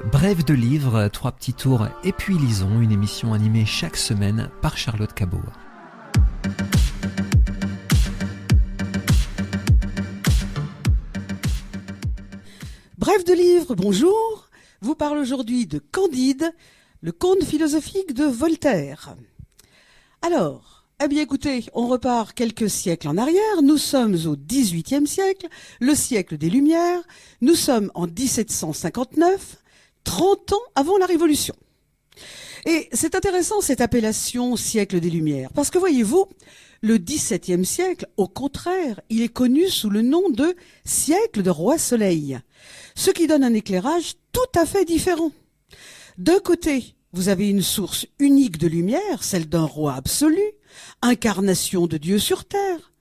Brève de livres, 3 petits tours et puis lisons, une émission animée chaque semaine par Charlotte Cabot. Brève de livres, bonjour. Vous parle aujourd'hui de Candide, le conte philosophique de Voltaire. Alors, eh bien écoutez, on repart quelques siècles en arrière. Nous sommes au XVIIIe siècle, le siècle des Lumières. Nous sommes en 1759, 30 ans avant la Révolution. Et c'est intéressant cette appellation siècle des Lumières, parce que voyez-vous, le XVIIe siècle, au contraire, il est connu sous le nom de siècle de roi Soleil, ce qui donne un éclairage tout à fait différent. D'un côté, vous avez une source unique de lumière, celle d'un roi absolu, incarnation de Dieu sur terre.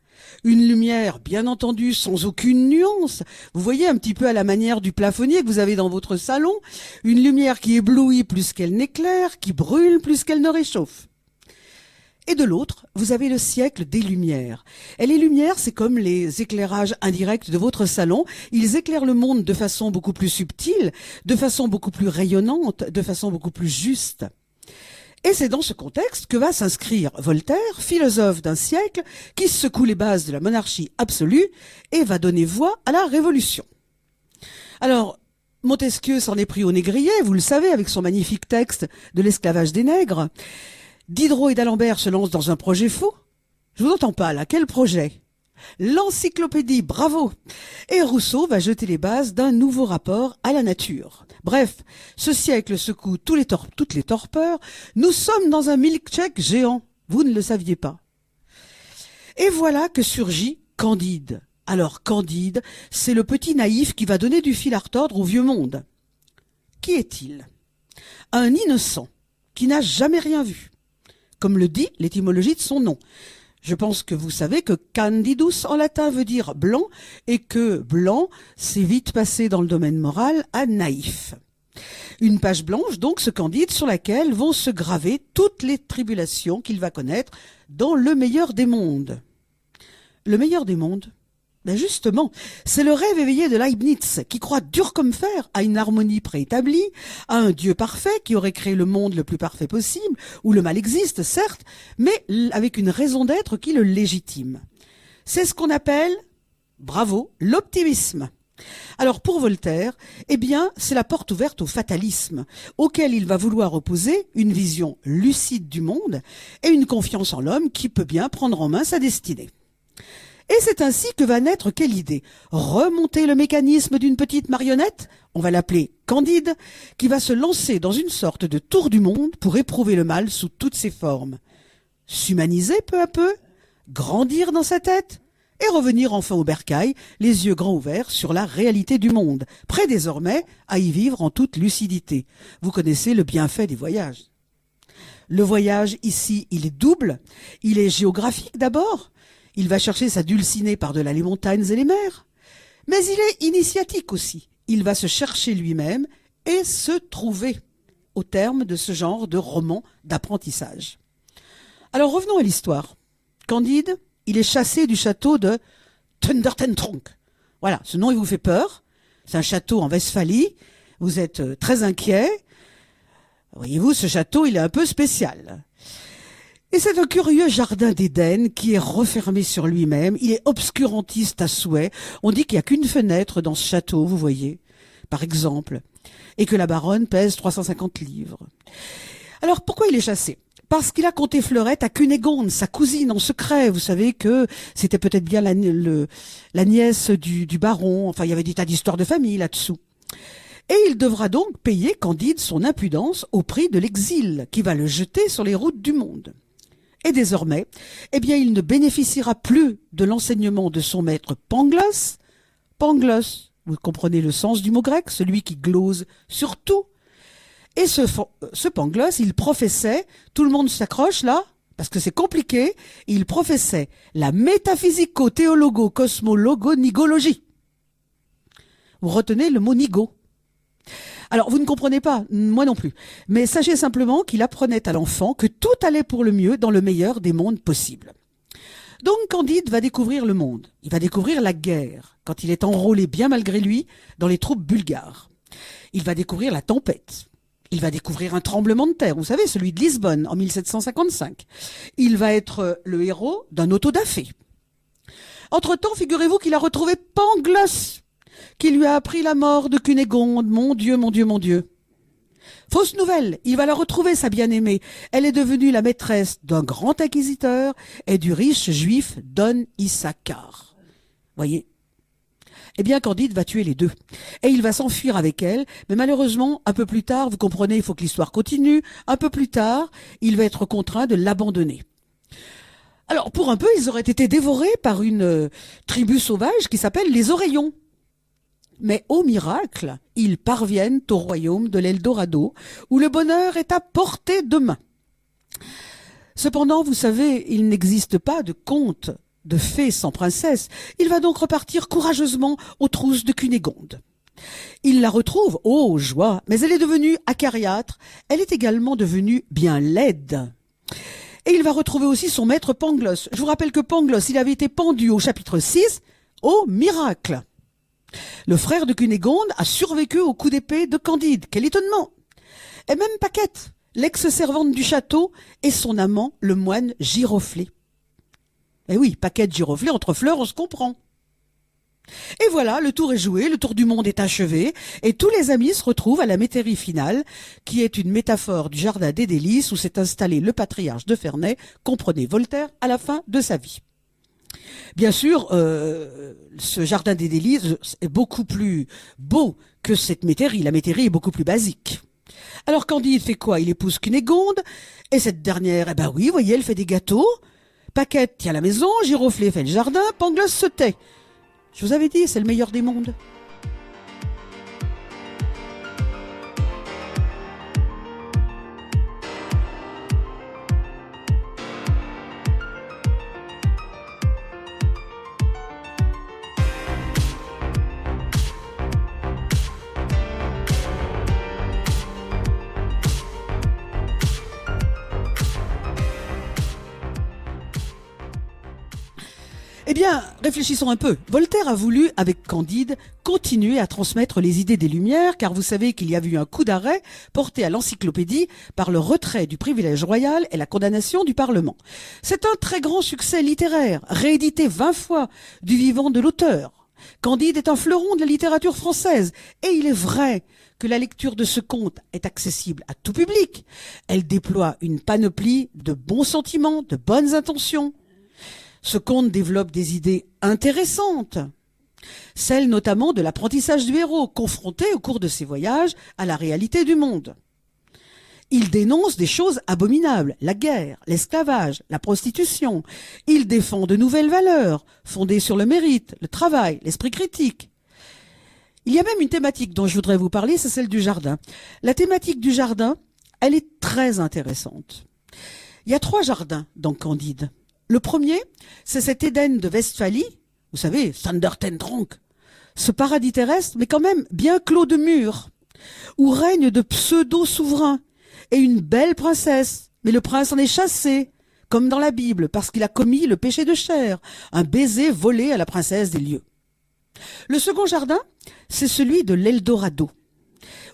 Une lumière, bien entendu, sans aucune nuance. Vous voyez un petit peu à la manière du plafonnier que vous avez dans votre salon, une lumière qui éblouit plus qu'elle n'éclaire, qui brûle plus qu'elle ne réchauffe. Et de l'autre, vous avez le siècle des Lumières. Et les lumières, c'est comme les éclairages indirects de votre salon. Ils éclairent le monde de façon beaucoup plus subtile, de façon beaucoup plus rayonnante, de façon beaucoup plus juste. Et c'est dans ce contexte que va s'inscrire Voltaire, philosophe d'un siècle, qui secoue les bases de la monarchie absolue et va donner voix à la Révolution. Alors, Montesquieu s'en est pris au négrier, vous le savez, avec son magnifique texte de l'esclavage des nègres. Diderot et d'Alembert se lancent dans un projet fou. Je vous entends pas là, quel projet? L'encyclopédie, bravo! Et Rousseau va jeter les bases d'un nouveau rapport à la nature. Bref, ce siècle secoue toutes les torpeurs. Nous sommes dans un milkshake géant. Vous ne le saviez pas. Et voilà que surgit Candide. Alors Candide, c'est le petit naïf qui va donner du fil à retordre au vieux monde. Qui est-il? Un innocent qui n'a jamais rien vu, comme le dit l'étymologie de son nom. Je pense que vous savez que candidus en latin veut dire blanc et que blanc, c'est vite passé dans le domaine moral à naïf. Une page blanche, donc, ce Candide, sur laquelle vont se graver toutes les tribulations qu'il va connaître dans le meilleur des mondes. Le meilleur des mondes? Ben justement, c'est le rêve éveillé de Leibniz, qui croit dur comme fer à une harmonie préétablie, à un Dieu parfait qui aurait créé le monde le plus parfait possible, où le mal existe, certes, mais avec une raison d'être qui le légitime. C'est ce qu'on appelle, bravo, l'optimisme. Alors pour Voltaire, eh bien, c'est la porte ouverte au fatalisme, auquel il va vouloir opposer une vision lucide du monde et une confiance en l'homme qui peut bien prendre en main sa destinée. Et c'est ainsi que va naître quelle idée? Remonter le mécanisme d'une petite marionnette, on va l'appeler Candide, qui va se lancer dans une sorte de tour du monde pour éprouver le mal sous toutes ses formes. S'humaniser peu à peu, grandir dans sa tête, et revenir enfin au bercail, les yeux grands ouverts sur la réalité du monde, prêt désormais à y vivre en toute lucidité. Vous connaissez le bienfait des voyages. Le voyage ici, il est double, il est géographique d'abord. Il va chercher sa dulcinée par-delà les montagnes et les mers. Mais il est initiatique aussi. Il va se chercher lui-même et se trouver au terme de ce genre de roman d'apprentissage. Alors revenons à l'histoire. Candide, il est chassé du château de Thundertentronckh. Voilà, ce nom il vous fait peur. C'est un château en Westphalie. Vous êtes très inquiet. Voyez-vous, ce château, il est un peu spécial. Et c'est un curieux jardin d'Éden qui est refermé sur lui-même. Il est obscurantiste à souhait. On dit qu'il n'y a qu'une fenêtre dans ce château, vous voyez, par exemple, et que la baronne pèse 350 livres. Alors, pourquoi il est chassé? Parce qu'il a conté Fleurette à Cunégonde, sa cousine en secret. Vous savez que c'était peut-être bien la nièce du baron. Enfin, il y avait des tas d'histoires de famille là-dessous. Et il devra donc payer Candide son impudence au prix de l'exil, qui va le jeter sur les routes du monde. Et désormais, eh bien, il ne bénéficiera plus de l'enseignement de son maître Pangloss. Pangloss, vous comprenez le sens du mot grec, celui qui glose sur tout. Et ce Pangloss, il professait, tout le monde s'accroche là, parce que c'est compliqué, il professait la métaphysico-théologo-cosmologo-nigologie. Vous retenez le mot nigo. Alors, vous ne comprenez pas, moi non plus. Mais sachez simplement qu'il apprenait à l'enfant que tout allait pour le mieux dans le meilleur des mondes possibles. Donc, Candide va découvrir le monde. Il va découvrir la guerre, quand il est enrôlé bien malgré lui dans les troupes bulgares. Il va découvrir la tempête. Il va découvrir un tremblement de terre, vous savez, celui de Lisbonne en 1755. Il va être le héros d'un autodafé. Entre-temps, figurez-vous qu'il a retrouvé Pangloss, qui lui a appris la mort de Cunégonde. Mon Dieu, mon Dieu, mon Dieu. Fausse nouvelle, il va la retrouver, sa bien-aimée. Elle est devenue la maîtresse d'un grand inquisiteur et du riche juif Don Issachar. Voyez. Eh bien, Candide va tuer les deux. Et il va s'enfuir avec elle, mais malheureusement, un peu plus tard, vous comprenez, il faut que l'histoire continue, un peu plus tard, il va être contraint de l'abandonner. Alors, pour un peu, ils auraient été dévorés par une tribu sauvage qui s'appelle les Oreillons. Mais au miracle, ils parviennent au royaume de l'Eldorado, où le bonheur est à portée de main. Cependant, vous savez, il n'existe pas de conte de fées sans princesse. Il va donc repartir courageusement aux trousses de Cunégonde. Il la retrouve, oh joie, mais elle est devenue acariâtre, elle est également devenue bien laide. Et il va retrouver aussi son maître Pangloss. Je vous rappelle que Pangloss, il avait été pendu au chapitre 6, au miracle. Le frère de Cunégonde a survécu au coup d'épée de Candide. Quel étonnement! Et même Paquette, l'ex-servante du château, et son amant, le moine Giroflée. Eh oui, Paquette, Giroflée, entre fleurs, on se comprend. Et voilà, le tour est joué, le tour du monde est achevé, et tous les amis se retrouvent à la métairie finale, qui est une métaphore du jardin des délices où s'est installé le patriarche de Ferney, comprenez Voltaire, à la fin de sa vie. Bien sûr, ce jardin des délices est beaucoup plus beau que cette métairie. La métairie est beaucoup plus basique. Alors Candide fait quoi? Il épouse Cunégonde, et cette dernière, eh ben oui, vous voyez, elle fait des gâteaux. Paquette tient la maison, Giroflée fait le jardin, Pangloss se tait. Je vous avais dit, c'est le meilleur des mondes. Eh bien, réfléchissons un peu. Voltaire a voulu, avec Candide, continuer à transmettre les idées des Lumières, car vous savez qu'il y a eu un coup d'arrêt porté à l'encyclopédie par le retrait du privilège royal et la condamnation du Parlement. C'est un très grand succès littéraire, réédité 20 fois du vivant de l'auteur. Candide est un fleuron de la littérature française, et il est vrai que la lecture de ce conte est accessible à tout public. Elle déploie une panoplie de bons sentiments, de bonnes intentions. Ce conte développe des idées intéressantes, celles notamment de l'apprentissage du héros, confronté au cours de ses voyages à la réalité du monde. Il dénonce des choses abominables, la guerre, l'esclavage, la prostitution. Il défend de nouvelles valeurs, fondées sur le mérite, le travail, l'esprit critique. Il y a même une thématique dont je voudrais vous parler, c'est celle du jardin. La thématique du jardin, elle est très intéressante. Il y a 3 jardins dans Candide. Le premier, c'est cet Éden de Westphalie, vous savez, Sandertentronk, ce paradis terrestre, mais quand même bien clos de murs, où règnent de pseudo-souverains et une belle princesse, mais le prince en est chassé, comme dans la Bible, parce qu'il a commis le péché de chair, un baiser volé à la princesse des lieux. Le second jardin, c'est celui de l'Eldorado,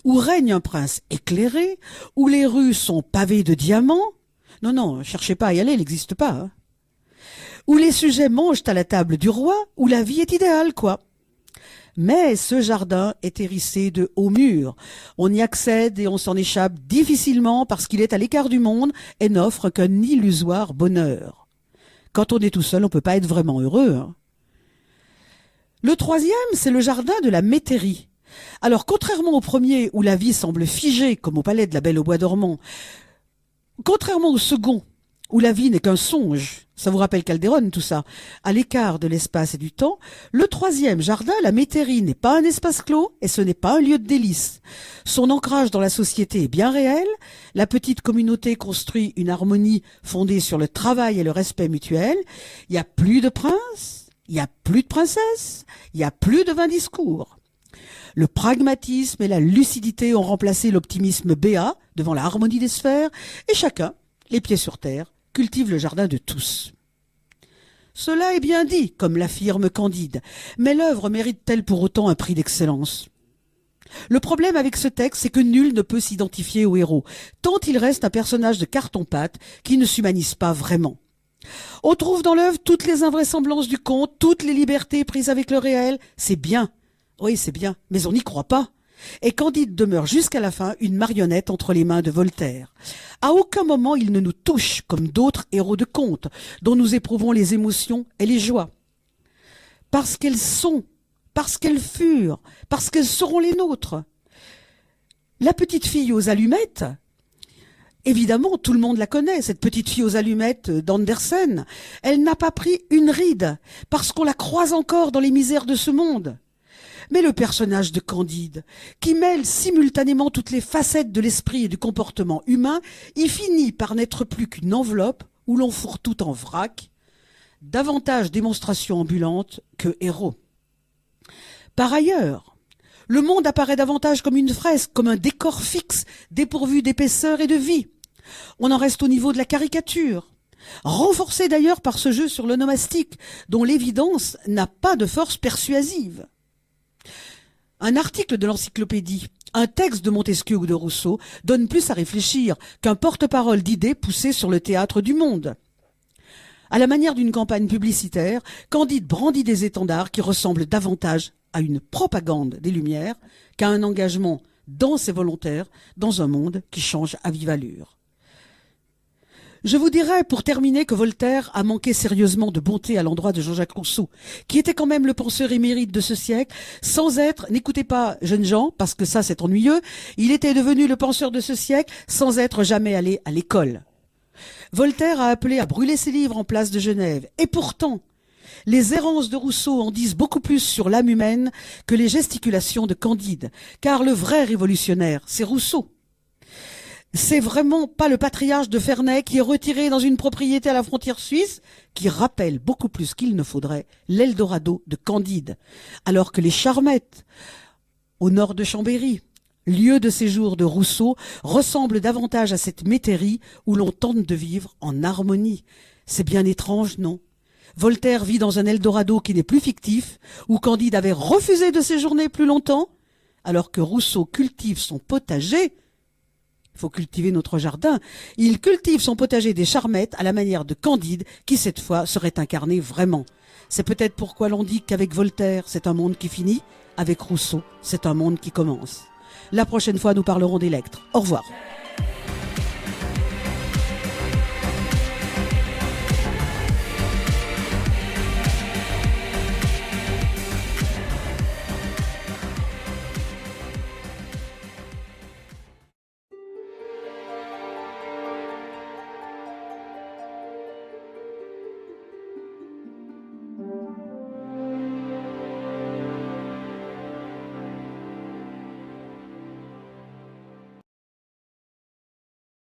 où règne un prince éclairé, où les rues sont pavées de diamants. Non, non, cherchez pas à y aller, il n'existe pas, hein. Où les sujets mangent à la table du roi, où la vie est idéale, quoi. Mais ce jardin est hérissé de hauts murs. On y accède et on s'en échappe difficilement parce qu'il est à l'écart du monde et n'offre qu'un illusoire bonheur. Quand on est tout seul, on peut pas être vraiment heureux, hein. Le troisième, c'est le jardin de la métairie. Alors, contrairement au premier, où la vie semble figée, comme au palais de la Belle au Bois dormant, contrairement au second, où la vie n'est qu'un songe, ça vous rappelle Calderon tout ça, à l'écart de l'espace et du temps, le troisième jardin, la métairie, n'est pas un espace clos et ce n'est pas un lieu de délices. Son ancrage dans la société est bien réel, la petite communauté construit une harmonie fondée sur le travail et le respect mutuel, il n'y a plus de princes, il n'y a plus de princesses, il n'y a plus de vains discours. Le pragmatisme et la lucidité ont remplacé l'optimisme béat devant la harmonie des sphères et chacun, les pieds sur terre, cultive le jardin de tous. Cela est bien dit, comme l'affirme Candide, mais l'œuvre mérite-t-elle pour autant un prix d'excellence? Le problème avec ce texte, c'est que nul ne peut s'identifier au héros, tant il reste un personnage de carton-pâte qui ne s'humanise pas vraiment. On trouve dans l'œuvre toutes les invraisemblances du conte, toutes les libertés prises avec le réel. C'est bien. Oui, c'est bien, mais on n'y croit pas. Et Candide demeure jusqu'à la fin une marionnette entre les mains de Voltaire. À aucun moment il ne nous touche comme d'autres héros de contes, dont nous éprouvons les émotions et les joies. Parce qu'elles sont, parce qu'elles furent, parce qu'elles seront les nôtres. La petite fille aux allumettes, évidemment, tout le monde la connaît, cette petite fille aux allumettes d'Andersen. Elle n'a pas pris une ride, parce qu'on la croise encore dans les misères de ce monde. Mais le personnage de Candide, qui mêle simultanément toutes les facettes de l'esprit et du comportement humain, y finit par n'être plus qu'une enveloppe où l'on fourre tout en vrac, davantage démonstration ambulante que héros. Par ailleurs, le monde apparaît davantage comme une fresque, comme un décor fixe, dépourvu d'épaisseur et de vie. On en reste au niveau de la caricature, renforcé d'ailleurs par ce jeu sur l'onomastique, dont l'évidence n'a pas de force persuasive. Un article de l'encyclopédie, un texte de Montesquieu ou de Rousseau donne plus à réfléchir qu'un porte-parole d'idées poussé sur le théâtre du monde. À la manière d'une campagne publicitaire, Candide brandit des étendards qui ressemblent davantage à une propagande des Lumières qu'à un engagement dense et volontaire dans un monde qui change à vive allure. Je vous dirais, pour terminer, que Voltaire a manqué sérieusement de bonté à l'endroit de Jean-Jacques Rousseau, qui était quand même le penseur émérite de ce siècle, sans être, n'écoutez pas jeunes gens, parce que ça c'est ennuyeux, il était devenu le penseur de ce siècle sans être jamais allé à l'école. Voltaire a appelé à brûler ses livres en place de Genève, et pourtant, les errances de Rousseau en disent beaucoup plus sur l'âme humaine que les gesticulations de Candide, car le vrai révolutionnaire, c'est Rousseau. C'est vraiment pas le patriarche de Ferney qui est retiré dans une propriété à la frontière suisse qui rappelle beaucoup plus qu'il ne faudrait l'Eldorado de Candide, alors que les Charmettes, au nord de Chambéry, lieu de séjour de Rousseau, ressemblent davantage à cette métairie où l'on tente de vivre en harmonie. C'est bien étrange, non ? Voltaire vit dans un Eldorado qui n'est plus fictif, où Candide avait refusé de séjourner plus longtemps, alors que Rousseau cultive son potager. Il faut cultiver notre jardin. Il cultive son potager des Charmettes à la manière de Candide, qui cette fois serait incarné vraiment. C'est peut-être pourquoi l'on dit qu'avec Voltaire, c'est un monde qui finit, avec Rousseau, c'est un monde qui commence. La prochaine fois, nous parlerons d'Électre. Au revoir.